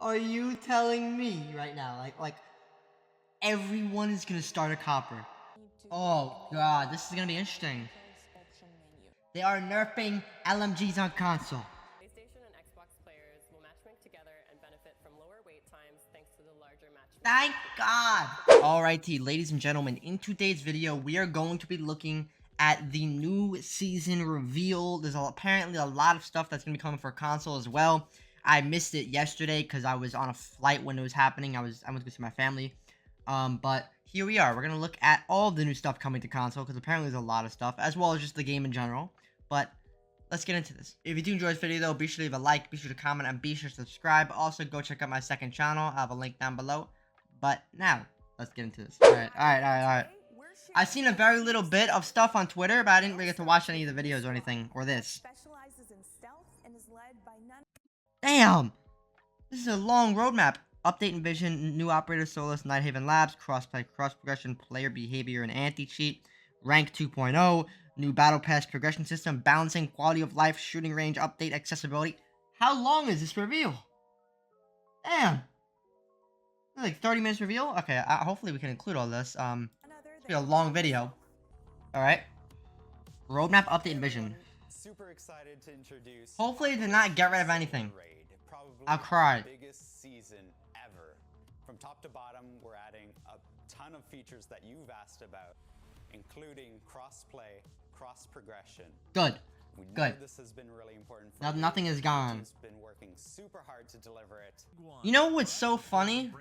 Are you telling me right now, like everyone is gonna start a copper? Oh god, this is gonna be interesting. They are nerfing LMGs on console. PlayStation and Xbox players will matchmake together and benefit from lower wait times thanks to the larger matchmaking. Thank God! Alrighty, ladies and gentlemen, in today's video, we are going to be looking at the new season reveal. There's apparently a lot of stuff that's going to be coming for console as well. I missed it yesterday because I was on a flight when it was happening. I went to go see my family. But here we are. We're going to look at all the new stuff coming to console because apparently there's a lot of stuff, as well as just the game in general. But let's get into this. If you do enjoy this video, though, be sure to leave a like, be sure to comment, and be sure to subscribe. Also, go check out my second channel. I have a link down below. But now, let's get into this. Alright. I've seen a very little bit of stuff on Twitter, but I didn't really get to watch any of the videos or anything, or this. Damn! This is a long roadmap. Update and vision, new operator, Solus, Nighthaven Labs, crossplay, cross progression, player behavior, and anti-cheat, rank 2.0, new battle pass progression system, balancing, quality of life, shooting range, update, accessibility. How long is this reveal? Damn! Like 30 minutes reveal? Okay, hopefully we can include all this. It's be a long video. Alright. Roadmap, update, and vision. Super excited to introduce. Hopefully to not get rid of anything. I'll cry. Biggest season ever. From top to bottom, we're adding a ton of features that you've asked about, including cross-play, cross-progression. Good. Good. This has been really important for you. Nothing is gone. It's been working super hard to deliver it. You know what's so funny?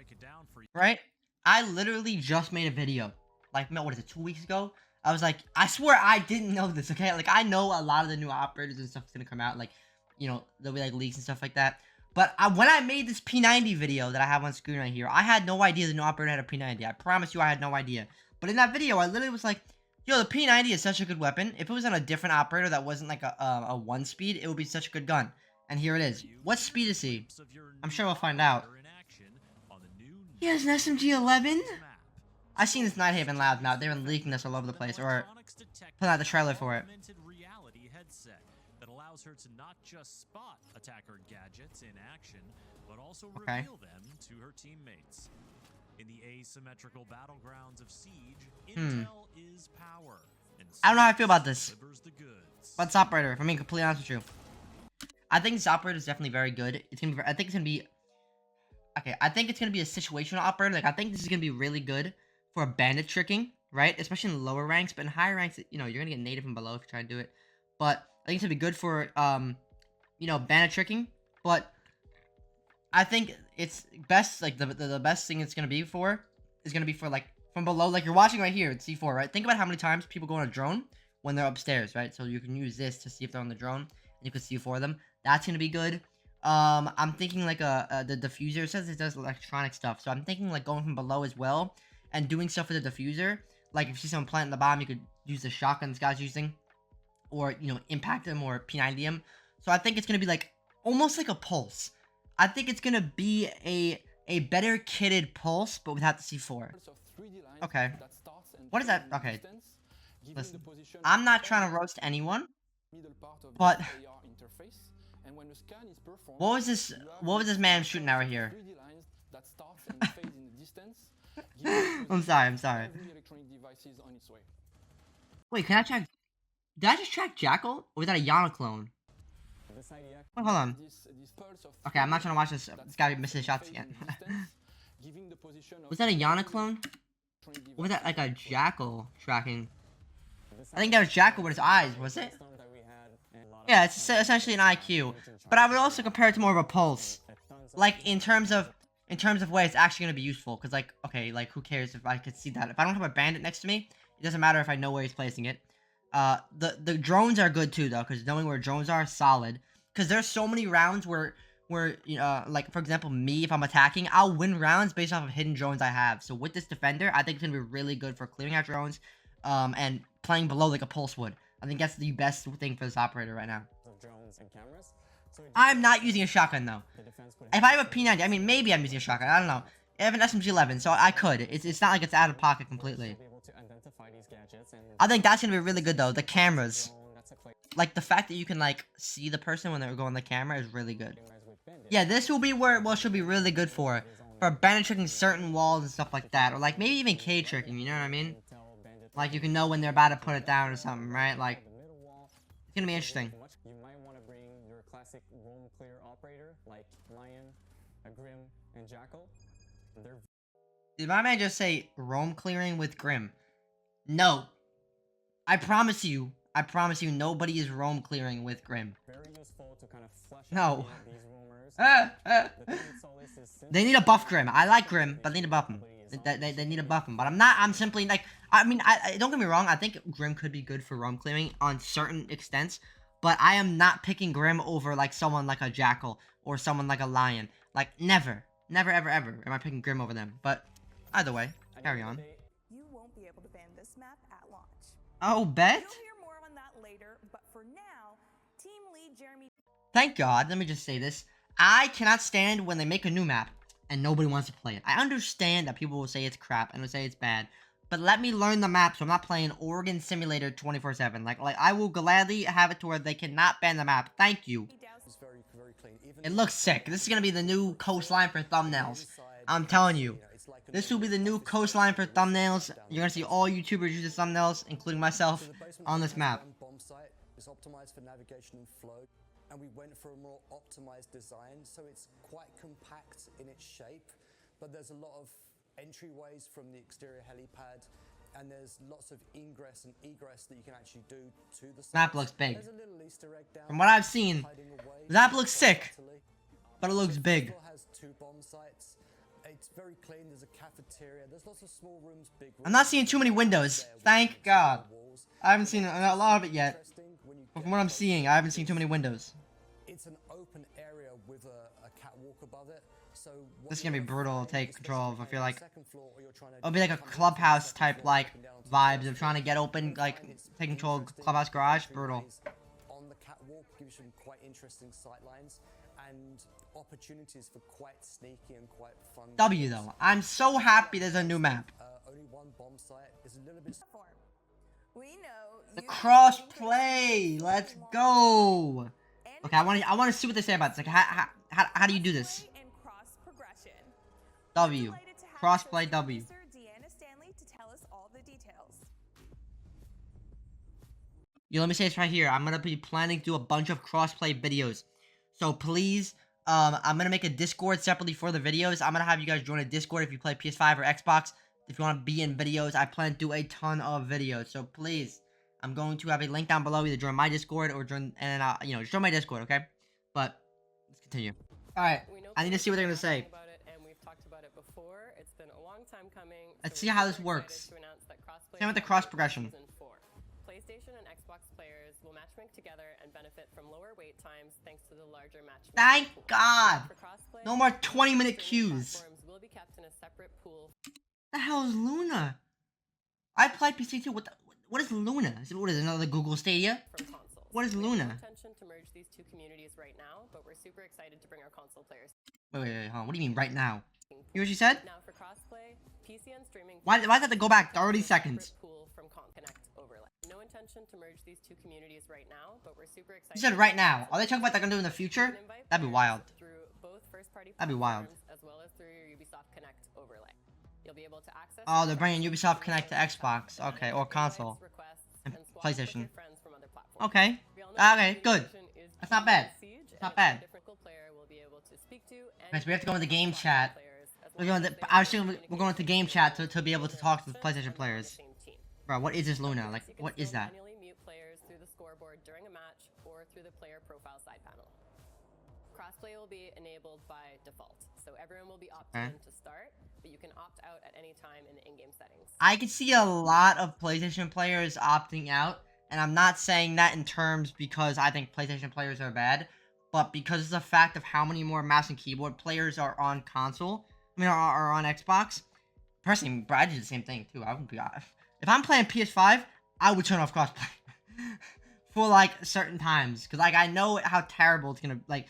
Right? I literally just made a video. Like, what is it, 2 weeks ago? I was like, I swear I didn't know this, okay? Like, I know a lot of the new operators and stuff is gonna come out. Like, you know, there'll be, like, leaks and stuff like that. But when I made this P90 video that I have on screen right here, I had no idea the new operator had a P90. I promise you I had no idea. But in that video, I literally was like, yo, the P90 is such a good weapon. If it was on a different operator that wasn't like a 1 speed, it would be such a good gun. And here it is. What speed is he? I'm sure we'll find out. He has an SMG 11? I've seen this Nighthaven Labs now. They've been leaking this all over the place, or putting out the trailer for it. That allows her to not just spot attacker gadgets in action, but also reveal them to her teammates. In the asymmetrical battlegrounds of Siege, intel is power. And I don't know how I feel about this. The goods. But this operator, if I'm being completely honest with you, I think this operator is definitely very good. It's gonna be. I think it's gonna be. Okay, I think it's gonna be a situational operator. Like, I think this is gonna be really good for bandit tricking, right? Especially in lower ranks, but in higher ranks, you know, you're gonna get native and below if you try to do it. But I think it's gonna be good for, you know, bandit tricking. But I think it's best, like, the best thing it's gonna be for is gonna be for, like, from below. Like, you're watching right here at C4, right? Think about how many times people go on a drone when they're upstairs, right? So you can use this to see if they're on the drone, and you can see for them. That's gonna be good. I'm thinking, like, the diffuser says it does electronic stuff. So I'm thinking, like, going from below as well and doing stuff with the diffuser. Like, if you see someone planting the bomb, you could use the shotgun this guy's using. Or, you know, impact him or P90 him. So I think it's going to be like, almost like a pulse. I think it's going to be a better kitted pulse, but without the C4. Okay. What is that? Okay. Listen, I'm not trying to roast anyone, but what was this man shooting out right here? I'm sorry. Wait, can I check? Did I just track Jackal? Or was that a Yana clone? Wait, hold on. Okay, I'm not trying to watch this. This guy missing shots again. Was that a Yana clone? Or was that like a Jackal tracking? I think that was Jackal with his eyes, was it? Yeah, it's essentially an IQ. But I would also compare it to more of a pulse. Like, in terms of way it's actually going to be useful. Because, like, okay, like, who cares if I could see that? If I don't have a bandit next to me, it doesn't matter if I know where he's placing it. The drones are good too, though, because knowing where drones are solid. Because there's so many rounds where like, for example, me, if I'm attacking, I'll win rounds based off of hidden drones I have. So with this defender, I think it's gonna be really good for clearing out drones, and playing below like a pulse would. I think that's the best thing for this operator right now. I'm not using a shotgun though. If I have a P90, I mean, maybe I'm using a shotgun. I don't know. I have an SMG 11, so I could. It's not like it's out of pocket completely. I think that's gonna be really good though. The cameras, like the fact that you can like see the person when they're going on the camera is really good. Yeah, this will be where it should be really good for bandit tricking certain walls and stuff like that, or like maybe even K tricking. You know what I mean? Like you can know when they're about to put it down or something, right? Like it's gonna be interesting. You might want to bring your classic roam clear operator like Lion, Grim, and Jackal. Did my man just say roam clearing with Grim? No. I promise you, nobody is roam clearing with Grim. Very useful to kind of flesh No. out these rumors. They need to buff Grim. I like Grim, but they need to buff him. They need to buff him. But I'm simply like, I mean, I don't get me wrong. I think Grim could be good for roam clearing on certain extents. But I am not picking Grim over like someone like a Jackal or someone like a Lion. Like never, ever am I picking Grim over them. But either way, carry on. You won't be able to ban this map at launch. Oh, bet? You'll hear more on that later, but for now, team lead Jeremy. Thank God, let me just say this. I cannot stand when they make a new map and nobody wants to play it. I understand that people will say it's crap and will say it's bad, but let me learn the map so I'm not playing Oregon Simulator 24/7. Like I will gladly have it to where they cannot ban the map. Thank you. It looks sick. This is gonna be the new coastline for thumbnails. I'm telling you. This will be the new coastline for thumbnails. You're gonna see all YouTubers use the thumbnails, including myself, on this map. It's optimized for navigation and flow, and we went for a more optimized design, so it's quite compact in its shape, but there's a lot of entryways from the exterior helipad, and there's lots of ingress and egress that you can actually do to the site. Map looks big. There's a little Easter egg down From what I've seen, hiding away. the map looks sick, but it looks big. It has 2 bomb sites. It's very clean. There's a cafeteria. There's lots of small rooms, big rooms. I'm not seeing too many windows. Thank God. I haven't seen a lot of it yet. But from what I'm seeing, I haven't seen too many windows. It's an open area with a catwalk above it. So This is gonna be brutal to take control of. I feel like it'll be like a clubhouse type like vibes of trying to get open, like take control of clubhouse garage. Brutal. On the catwalk gives you some quite interesting sightlines and opportunities for quite sneaky and quite fun. W though, I'm so happy there's a new map. Only one bomb site is a little bit. We know The you crossplay. Let's go. Okay, I want to see what they say about this. Like, how do you do this? and cross progression. W. Delighted to have Crossplay Associate W. Producer Deanna Stanley to tell us all the details. Yo, let me say this right here. I'm gonna be planning to do a bunch of crossplay videos. So please, I'm gonna make a Discord separately for the videos. I'm gonna have you guys join a Discord if you play PS5 or Xbox. If you want to be in videos, I plan to do a ton of videos. So please, I'm going to have a link down below. Either join my Discord or join, and just join my Discord, okay? But let's continue. All right, I need to see what they're gonna say. About it, and we've talked about it before. It's been a long time coming. Let's so see we're how this super works. excited to announce that Crossplay Same with the is cross coming progression. Season 4. PlayStation and Xbox players will matchmake together and benefit from lower wait times thanks to the larger matchmaking Thank pool. God. For crossplay, No more 20-minute streaming queues. platforms will be kept in a separate pool What the hell is Luna? I played PC too. What is Luna? What is it, another Google Stadia? from consoles. What is We have no Luna? intention to merge these two communities right now, but we're super excited to bring our console players. Wait, hold on. What do you mean right now? You hear what she said? Now for crossplay, PC and streaming. Why did I have to go back 30 seconds? Pool from Connect overlay. No intention to merge these two communities right now, but we're super excited. You said right now. Are they talking about they're gonna do in the future? That'd be wild. Through both first-party That'd be wild. platforms as well as through your Ubisoft Connect overlay. You'll be able to access. Oh, they're bringing Ubisoft Connect to Xbox. Okay, or console. And PlayStation. Okay. Okay, good. That's not bad. It's not bad. Okay, so we have to go into game chat. We're going to, I assume we're going to game chat to be able to talk to the PlayStation players. Bro, what is this Luna? Like, what is that? Manually mute players through the scoreboard during a match or through the player profile side panel. Crossplay will be enabled by default, so everyone will be opted in to start, but you can opt out at any time in the in-game settings. I can see a lot of PlayStation players opting out, and I'm not saying that in terms because I think PlayStation players are bad, but because of the fact of how many more mouse and keyboard players are on console, are on Xbox. Personally, I do the same thing too. I wouldn't be if I'm playing PS5, I would turn off crossplay for like certain times, because like I know how terrible it's gonna like.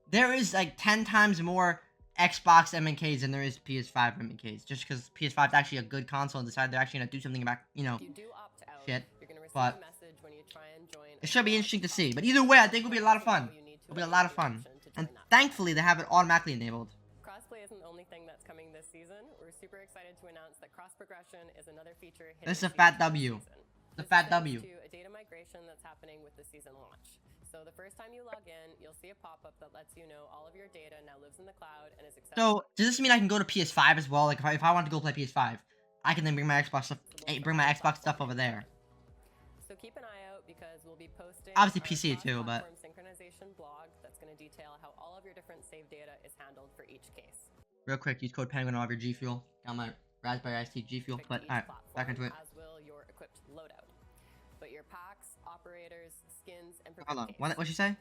There is like 10 times more Xbox MNKs than there is PS5 MNKs, just because PS5 is actually a good console and decided they're actually gonna do something about You do opt out, shit. you're gonna receive But a message when you try and join it should be interesting to see. But either way, I think it'll be a lot of fun. It'll be a lot of fun. And join that. thankfully, they have it automatically enabled. Crossplay isn't the only thing that's coming this season. We're super excited to announce that cross progression is another feature hitting This is a season fat this W. season. The This fat is thanks W. to a data migration that's happening with the season launch. So the first time you log in, you'll see a pop-up that lets you know all of your data now lives in the cloud and is accessible. So, does this mean I can go to PS5 as well? Like, if I want to go play PS5, I can then bring my Xbox stuff, over there. So keep an eye out because we'll be posting Obviously our PC too, but- cross-platform synchronization blog that's going to detail how all of your different save data is handled for each case. Real quick, use code Penguin on all of your G Fuel. Got my Raspberry Iced Tea G Fuel. Pick But each alright, platform, back into it. As will your equipped loadout. But your packs, operators, skins, and Hold on, case. what'd she say?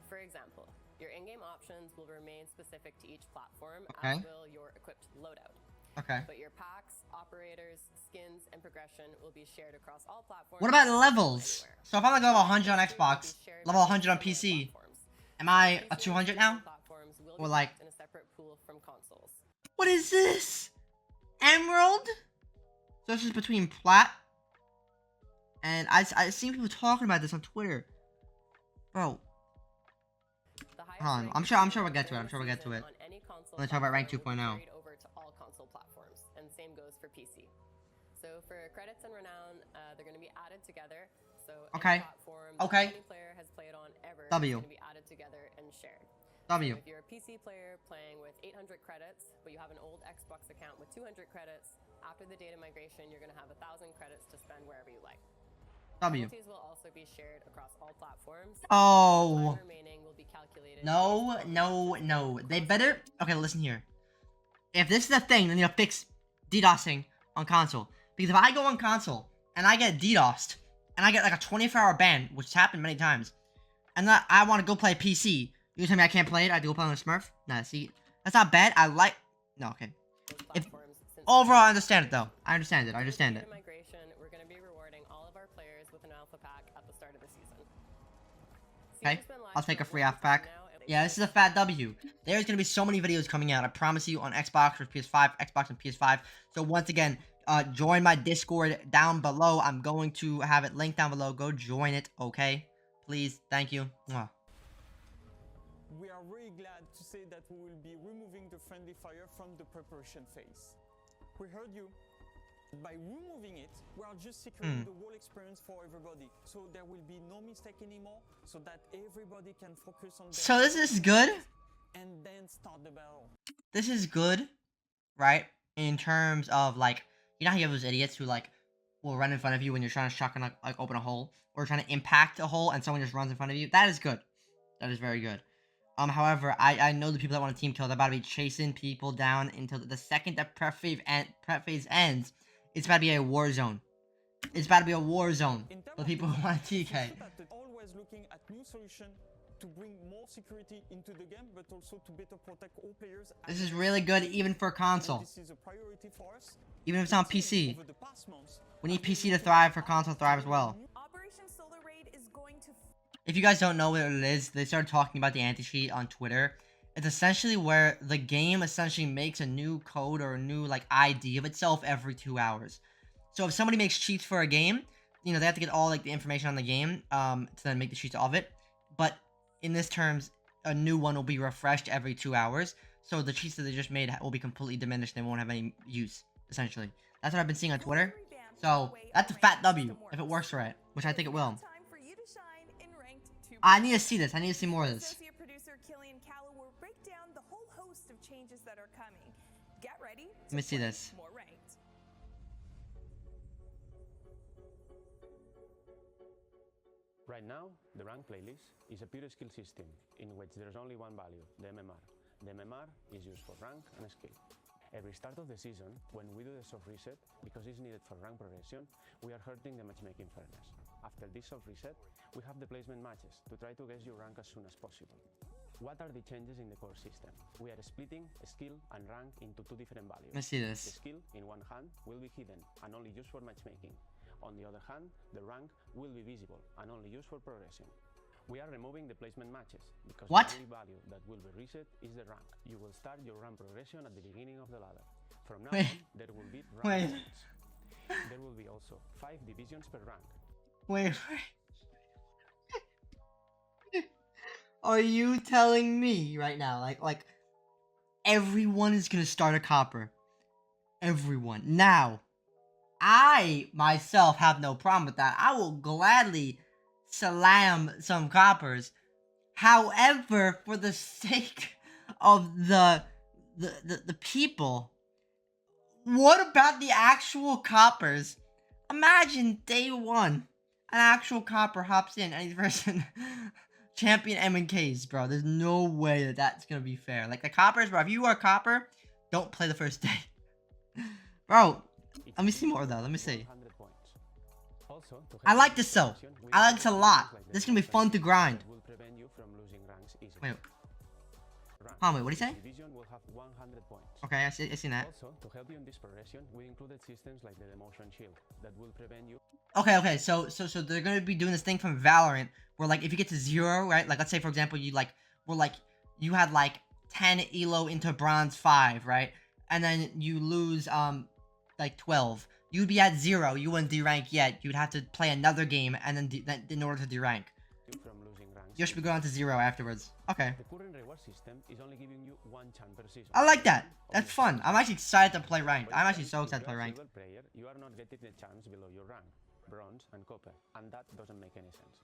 For example, your in-game options will remain specific to each platform, Okay. as will your equipped loadout. Okay. But your packs, operators, skins, and progression will be shared across all platforms. What about and levels? anywhere. So if I'm like level 100 on These will be Xbox, shared level by 100 on similar PC, platforms. am I PC a 200 now? platforms will Or be like- kept in a separate pool from consoles. What is this? Emerald? So this is between Plat and I seen people talking about this on Twitter. Bro, The highest Hold on, rank I'm sure we'll get to it, during I'm sure we'll get to season it. on any console Let's talk about rank platform will be 2.0. carried over to all console platforms, and same goes for PC. So for credits and renown, they're going to be added together. So Okay. any platform Okay. that any player has played on ever W. is going to be added together and shared. W. So if you're a PC player playing with 800 credits, but you have an old Xbox account with 200 credits, after the data migration, you're going to have 1,000 credits to spend wherever you like. W. Penalties will also be shared across all platforms. Oh. Time remaining will be calculated No, based on no, the no. They cross better. Okay, listen here. If this is a thing, then they'll fix DDoSing on console. Because if I go on console and I get DDoSed and I get like a 24-hour ban, which has happened many times, and then I want to go play PC, you tell me I can't play it? I have to go play on a Smurf? Nah, see, that's not bad. I like. No, okay. those If platforms since overall, I understand it though. I understand it. I understand data it. migration, we're going to be rewarding all of our players with an alpha pack at the start of the season. Okay, Season's been live I'll for take a free long alpha pack. time now, and Yeah, this is a fat W. There's gonna be so many videos coming out. I promise you on Xbox or PS5, Xbox and PS5. So once again, join my Discord down below. I'm going to have it linked down below. Go join it, okay? Please, thank you. Mwah. We are very glad to say that we will be removing the friendly fire from the preparation phase. We heard you. By removing it, we are just securing the whole experience for everybody. So there will be no mistake anymore, so that everybody can focus on their So this is good. and then start the battle. This is good, right? In terms of like, you know how you have those idiots who like will run in front of you when you're trying to shotgun like open a hole or trying to impact a hole and someone just runs in front of you. That is good. That is very good. However, I know the people that want to team kill, they're about to be chasing people down until the second that prep phase ends. It's about to be a war zone. It's about to be a war zone In terms for of people who want defense, TK. it's true that always looking at new solution to bring more security into the game, but also to better protect all players. This is really good even for console. This is a priority for us. Even if it's on PC. Over the past months, We need PC to thrive for console to thrive as well. Operation Solar Raid is going to If you guys don't know what it is, they started talking about the anti-cheat on Twitter. It's essentially where the game essentially makes a new code or a new like ID of itself every 2 hours. So if somebody makes cheats for a game, you know, they have to get all like the information on the game to then make the cheats of it. But in this terms, a new one will be refreshed every 2 hours. So the cheats that they just made will be completely diminished. They won't have any use, essentially. That's what I've been seeing on Twitter. So that's a fat W if it works right, which I think it will. time for you to shine in ranked 2. I need to see this. I need to see more of this. Associate producer Killian Callow will break down the whole host of changes that are coming. Get ready. Let me see this. More ranked. Right now, the rank playlist is a pure skill system in which there is only one value, the MMR. The MMR is used for rank and skill. Every start of the season, when we do the soft reset, because it's needed for rank progression, we are hurting the matchmaking fairness. After this soft reset, we have the placement matches to try to guess your rank as soon as possible. What are the changes in the core system? We are splitting skill and rank into two different values. Let's see The this. skill, in one hand, will be hidden and only used for matchmaking. On the other hand, the rank will be visible and only used for progression. We are removing the placement matches because What? the only value that will be reset is the rank. You will start your rank progression at the beginning of the ladder. From now Wait. on, there will be rank Wait. points. There will be also 5 divisions per rank. Wait. Are you telling me right now, like everyone is gonna start a copper? Everyone. Now, I myself have no problem with that. I will gladly salam some coppers. However, for the sake of the people, what about the actual coppers? Imagine day one, an actual copper hops in and he's versing champion M&Ks, bro. There's no way that that's gonna be fair. Like the coppers, bro. If you are a copper, don't play the first day, bro. Let me see more though. Let me see. I like this though. I like this a lot. This is gonna be fun to grind. Wait. Oh, wait, what did he say? Okay, I see that. Also, to help you in this progression, we included systems like the demotion shield that will prevent you. Okay, so they're gonna be doing this thing from Valorant where like if you get to 0, right? Like let's say for example you you had like 10 elo into bronze 5, right? And then you lose like 12. You'd be at 0. You wouldn't D-rank yet. You'd have to play another game and then in order to D-rank. You should be going to 0 afterwards. Okay. The current reward system is only giving you 1 chance per season. I like that. That's fun. I'm actually excited to play ranked. I'm actually so excited to play ranked. Player, you are not getting the chance below your rank, bronze and copper, and that doesn't make any sense.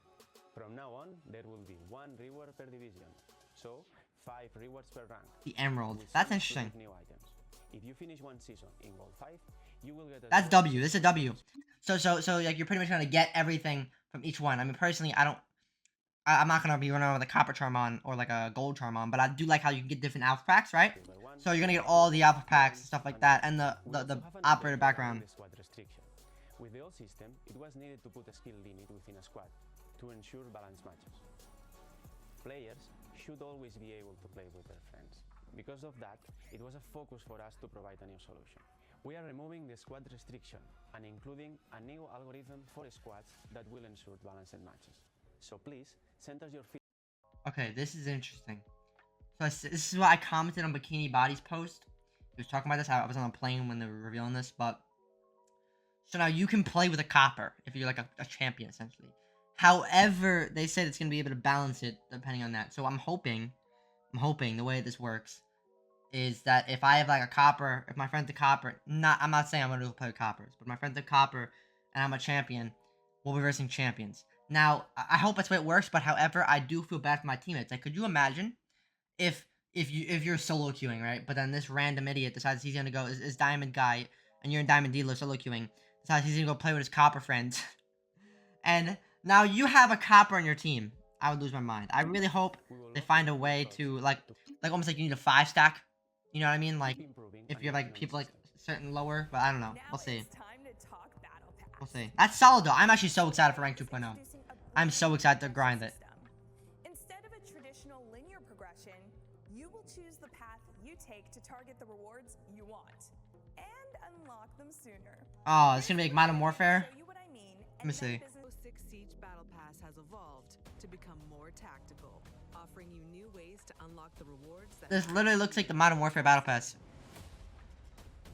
From now on, there will be 1 reward per division, so 5 rewards per rank. The emerald. That's interesting. New items. If you finish 1 season in gold 5, you will get. That's W. This is a W. So like you're pretty much gonna get everything from each one. I mean, personally, I'm not gonna be running around with a copper charm on or like a gold charm on, but I do like how you can get different alpha packs, right? So you're gonna get all the alpha packs and stuff like that, and the operator background. With the old system, it was needed to put a skill limit within a squad to ensure balanced matches. Players should always be able to play with their friends. Because of that, it was a focus for us to provide a new solution. We are removing the squad restriction and including a new algorithm for squads that will ensure balanced matches. So please, send us your feedback. Okay, this is interesting. So this is what I commented on Bikini Body's post. He was talking about this. I was on a plane when they were revealing this, but... So now you can play with a copper if you're like a champion, essentially. However, they said it's going to be able to balance it depending on that. So I'm hoping the way this works is that if I have like a copper, if my friend's a copper, I'm not saying I'm going to play with coppers, but my friend's a copper and I'm a champion, we'll be versing champions. Now, I hope that's the way it works, but however, I do feel bad for my teammates. Like, could you imagine if you're solo queuing, right? But then this random idiot decides he's gonna go is diamond guy, and you're in diamond dealer solo queuing, decides he's gonna go play with his copper friends, and now you have a copper on your team. I would lose my mind. I really hope they find a way to like almost like you need a 5 stack. You know what I mean? Like if you're like people like certain lower, but I don't know. We'll see. We'll see. That's solid though. I'm actually so excited for rank 2.0. I'm so excited to grind it. Instead of a traditional linear progression, you will choose the path you take to target the rewards you want and unlock them sooner. Oh, it's gonna be like Modern Warfare. Let me see. Ps6 Siege Battle Pass has evolved to become more tactical, offering you new ways to unlock the rewards that This literally looks like the Modern Warfare Battle Pass.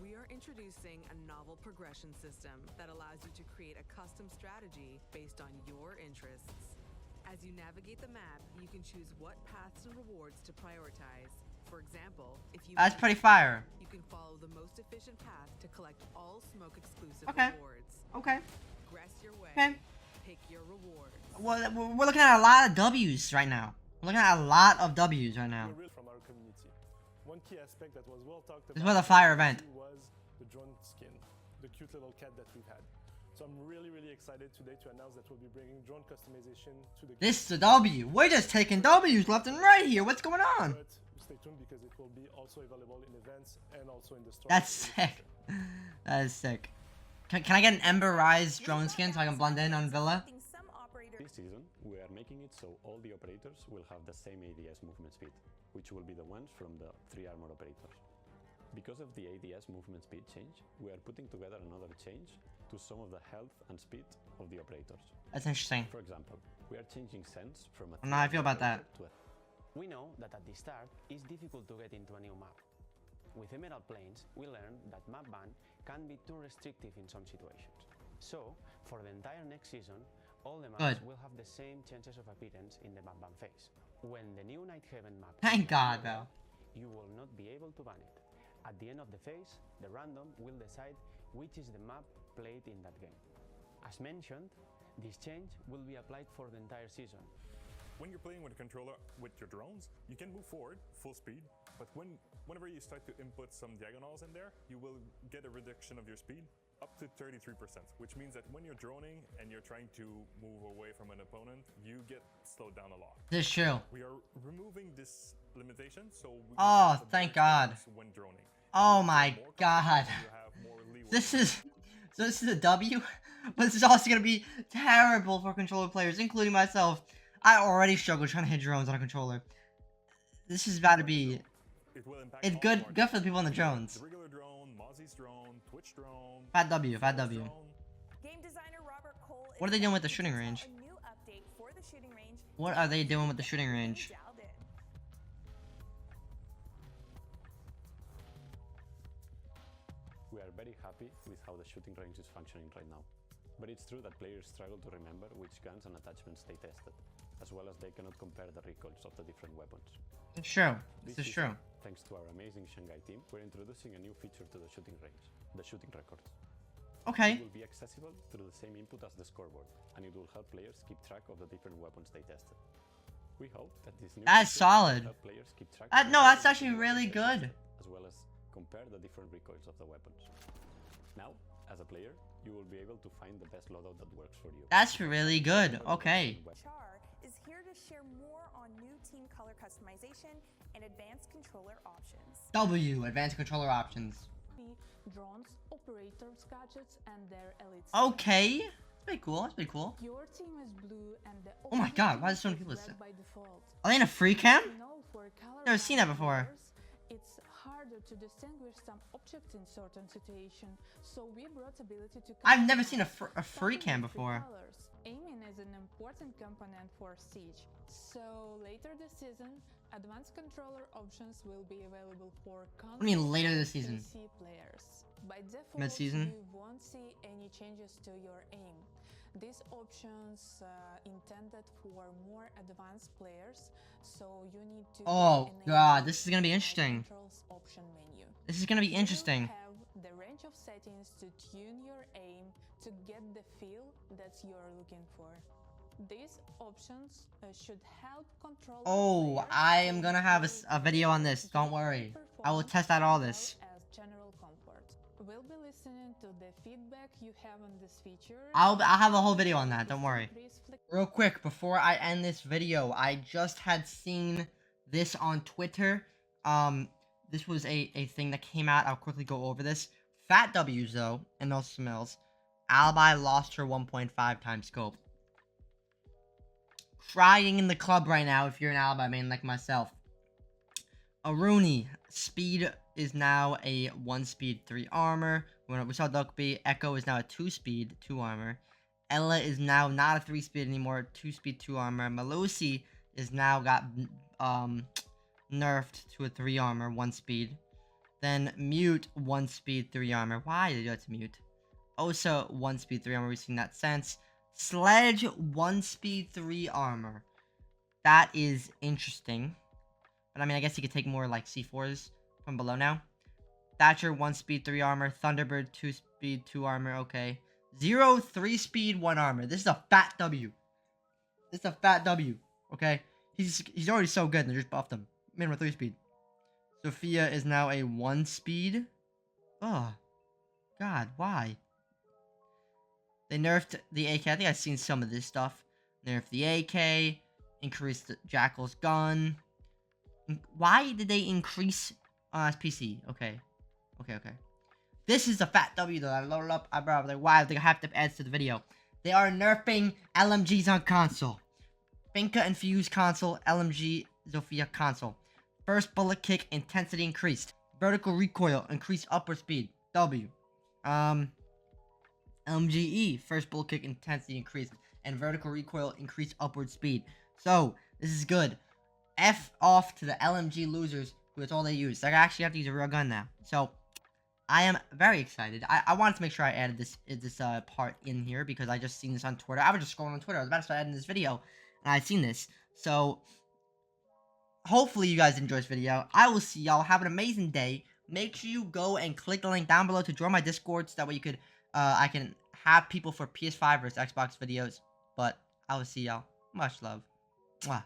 We are introducing a novel progression system that allows you to create a custom strategy based on your interests. As you navigate the map, you can choose what paths and rewards to prioritize. For example, if you That's pretty fire. you can follow the most efficient path to collect all smoke exclusive Okay. rewards. Okay. Progress your way. Okay. Pick your rewards. Well, we're looking at a lot of W's right now. We're looking at a lot of W's right now. From our community. One key aspect that was well talked This about was a fire event. was the drone skin, the cute little cat that we've had. So I'm really excited today to announce that we'll be bringing drone customization to the This is a W. We're just taking W's left and right here. What's going on? But stay tuned because it will be also available in events and also in the store. That's sick. That is sick. Can I get an Ember Rise drone skin so I can blend in on Villa? This season, we are making it so all the operators will have the same ADS movement speed, which will be the ones from the 3 armor operators. Because of the ADS movement speed change, we are putting together another change to some of the health and speed of the operators. That's interesting. For example, we are changing Sens from a... I don't know how I feel about that. We know that at the start, it's difficult to get into a new map. With Emerald Plains, we learned that map ban can be too restrictive in some situations. So, for the entire next season, all the maps Good. will have the same chances of appearance in the ban phase. When the new Night Heaven map Thank is God, available, though. you will not be able to ban it. At the end of the phase, the random will decide which is the map played in that game. As mentioned, this change will be applied for the entire season. When you're playing with a controller with your drones, you can move forward full speed, but whenever you start to input some diagonals in there, you will get a reduction of your speed up to 33%, which means that when you're droning and you're trying to move away from an opponent, you get slowed down a lot. This is true. We are removing this limitation, so we Oh, have a thank better God. experience when droning. Oh You my feel more God. comfortable, you have more leeway. This is a W, but this is also gonna be terrible for controller players, including myself. I already struggle trying to hit drones on a controller. This is about to be. It will impact It's all good parties. good for the people on the drones. The regular drone, Mozzie's drone, Twitch drone, Fat W, fat Sens W. drone. Game designer Robert Cole What are they doing with the shooting range? A new update for the shooting range. What are they doing with the shooting range? Dialed in. We are very happy with how the shooting range is functioning right now. But it's true that players struggle to remember which guns and attachments they tested, as well as they cannot compare the recoils of the different weapons. It's true. This is true. season, thanks to our amazing Shanghai team, we're introducing a new feature to the shooting range, the shooting records. Okay. It will be accessible through the same input as the scoreboard, and it will help players keep track of the different weapons they tested. We hope that this new That's feature will solid. help players keep track of No, the that's different actually really weapons they good. tested, as well as compare the different recoils of the weapons. Now, as a player, you will be able to find the best loadout that works for you. That's really good. Okay. Char is here to share more on new team color customization and advanced controller options. W, advanced controller options. Drones, operators, gadgets, and their elites. Okay. That's pretty cool. That's pretty cool. Your team is blue and the Oh my God, why opposite is so many team people is listening? red by default. Are they in a free cam? You know, for color Never seen that before. players, it's harder to distinguish some objects in certain situations, so we brought ability to I've never seen a customize free starting cam with three before. colors. Aiming is an important component for Siege, so later this season, advanced controller options will be available for What do you mean later this season? PC players. By default, Mid-season? you won't see any changes to your aim. These options intended for more advanced players, so you need to Oh enable God, this is the gonna be Advanced interesting. Controls option menu. This is gonna be You will interesting. have the range of settings to tune your aim to get the feel that you're looking for. These options should help control. Oh, I am gonna have a video on this. Don't worry. I will test out all this. As general comfort. We'll be listening to the feedback you have on this feature. I'll have a whole video on that. Don't worry. Please flick Real quick, before I end this video, I just had seen this on Twitter. This was a thing that came out. I'll quickly go over this. Fat W's though, and no smells. Alibi lost her 1.5 times scope. Crying in the club right now if you're an Alibi main like myself. Aruni, speed is now a 1 speed 3 armor. When we saw Dokby, Echo is now a 2 speed 2 armor. Ella is now not a 3 speed anymore, 2 speed 2 armor. Melusi is now got nerfed to a 3 armor 1 speed. Then Mute 1 speed 3 armor. Why did you do that to Mute? Osa 1 speed 3 armor. We've seen that since. Sledge 1 speed 3 armor. That is interesting. But I mean, I guess you could take more like C4s from below now. Thatcher 1 speed 3 armor. Thunderbird 2 speed 2 armor. Okay. Zero 3 speed 1 armor. This is a fat W. This is a fat W. Okay. He's already so good and they just buffed him. Minimum 3 speed. Sophia is now a 1 speed. Oh. God, why? They nerfed the AK. I think I've seen some of this stuff. Nerfed the AK. Increased the Jackal's gun. Why did they increase PC? Okay. Okay. This is a fat W though. I loaded up. I brought up like why? I think I have to add to the video. They are nerfing LMGs on console. Finka and Fuse console. LMG Zofia console. First bullet kick intensity increased. Vertical recoil increased upward speed. W. LMGE first bullet kick intensity increased and vertical recoil increased upward speed. So this is good. F off to the LMG losers who that's all they use. They actually have to use a real gun now. So I am very excited. I wanted to make sure I added this part in here because I just seen this on Twitter. I was just scrolling on Twitter. I was about to start adding this video, and I seen this. So hopefully you guys enjoy this video. I will see y'all. Have an amazing day. Make sure you go and click the link down below to join my Discord so that way you could I can have people for PS5 versus Xbox videos. But I will see y'all. Much love. Mwah.